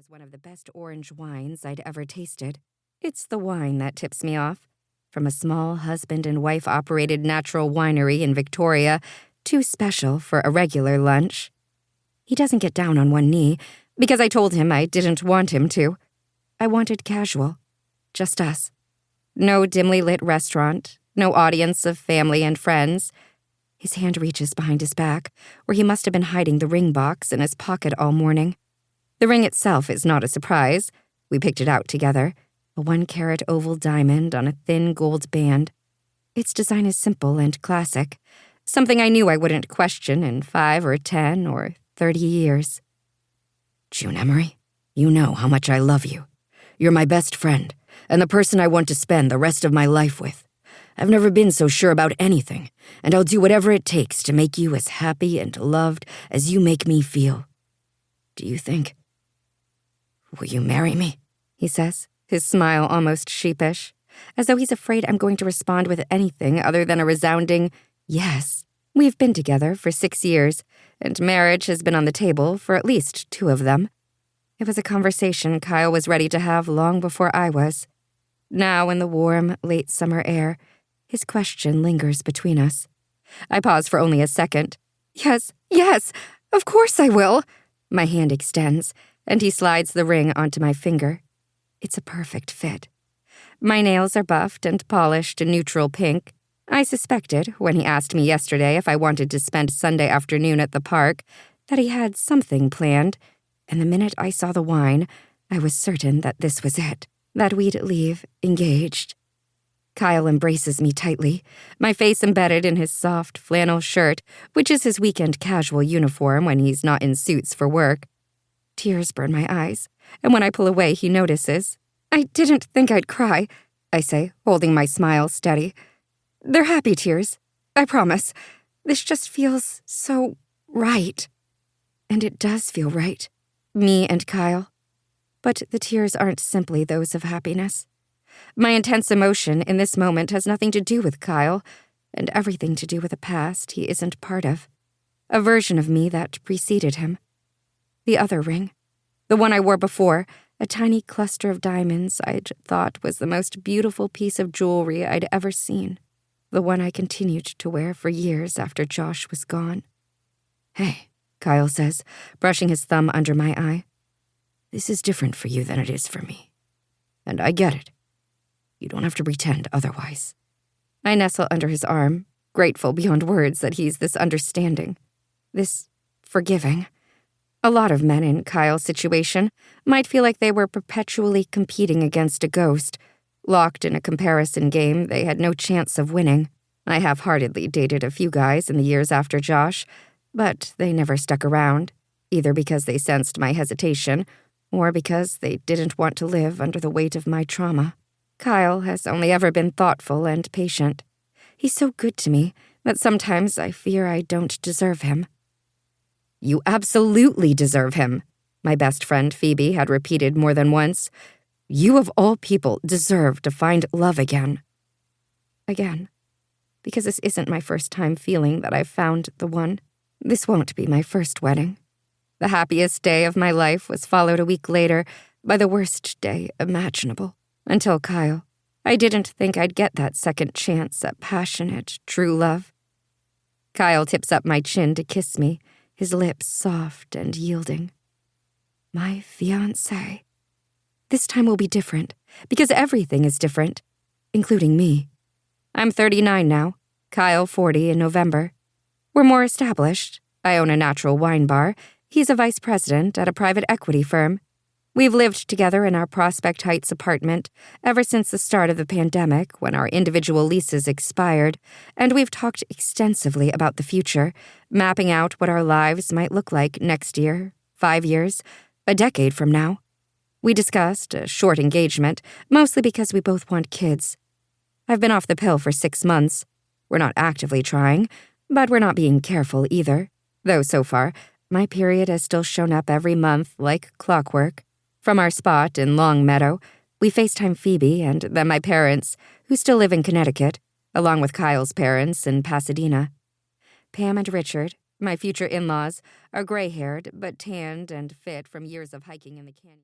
was one of the best orange wines I'd ever tasted. It's the wine that tips me off. From a small husband and wife-operated natural winery in Victoria, too special for a regular lunch. He doesn't get down on one knee, because I told him I didn't want him to. I wanted casual. Just us. No dimly lit restaurant, no audience of family and friends. His hand reaches behind his back, where he must have been hiding the ring box in his pocket all morning. The ring itself is not a surprise. We picked it out together, a 1-carat oval diamond on a thin gold band. Its design is simple and classic, something I knew I wouldn't question in 5 or 10 or 30 years. June Emery, you know how much I love you. You're my best friend, and the person I want to spend the rest of my life with. I've never been so sure about anything, and I'll do whatever it takes to make you as happy and loved as you make me feel. Do you think? Will you marry me? He says, his smile almost sheepish, as though he's afraid I'm going to respond with anything other than a resounding yes. We've been together for 6 years, and marriage has been on the table for at least 2 of them. It was a conversation Kyle was ready to have long before I was. Now, in the warm, late summer air, his question lingers between us. I pause for only a second. Yes, of course I will. My hand extends, and he slides the ring onto my finger. It's a perfect fit. My nails are buffed and polished a neutral pink. I suspected, when he asked me yesterday if I wanted to spend Sunday afternoon at the park, that he had something planned, and the minute I saw the wine, I was certain that this was it, that we'd leave engaged. Kyle embraces me tightly, my face embedded in his soft flannel shirt, which is his weekend casual uniform when he's not in suits for work. Tears burn my eyes, and when I pull away, he notices. I didn't think I'd cry, I say, holding my smile steady. They're happy tears, I promise. This just feels so right. And it does feel right. Me and Kyle. But the tears aren't simply those of happiness. My intense emotion in this moment has nothing to do with Kyle, and everything to do with a past he isn't part of. A version of me that preceded him. The other ring. The one I wore before, a tiny cluster of diamonds I'd thought was the most beautiful piece of jewelry I'd ever seen. The one I continued to wear for years after Josh was gone. Hey, Kyle says, brushing his thumb under my eye. This is different for you than it is for me. And I get it. You don't have to pretend otherwise. I nestle under his arm, grateful beyond words that he's this understanding, this forgiving. A lot of men in Kyle's situation might feel like they were perpetually competing against a ghost, locked in a comparison game they had no chance of winning. I half-heartedly dated a few guys in the years after Josh, but they never stuck around, either because they sensed my hesitation or because they didn't want to live under the weight of my trauma. Kyle has only ever been thoughtful and patient. He's so good to me that sometimes I fear I don't deserve him. You absolutely deserve him, my best friend Phoebe had repeated more than once. You of all people deserve to find love again. Again. Because this isn't my first time feeling that I've found the one. This won't be my first wedding. The happiest day of my life was followed a week later by the worst day imaginable. Until Kyle. I didn't think I'd get that second chance at passionate, true love. Kyle tips up my chin to kiss me, his lips soft and yielding. My fiancé. This time will be different, because everything is different, including me. I'm 39 now, Kyle 40 in November. We're more established. I own a natural wine bar. He's a vice president at a private equity firm. We've lived together in our Prospect Heights apartment ever since the start of the pandemic when our individual leases expired, and we've talked extensively about the future, mapping out what our lives might look like next year, 5 years, a decade from now. We discussed a short engagement, mostly because we both want kids. I've been off the pill for 6 months. We're not actively trying, but we're not being careful either, though so far, my period has still shown up every month like clockwork. From our spot in Long Meadow, we FaceTime Phoebe and then my parents, who still live in Connecticut, along with Kyle's parents in Pasadena. Pam and Richard, my future in-laws, are gray-haired but tanned and fit from years of hiking in the canyon.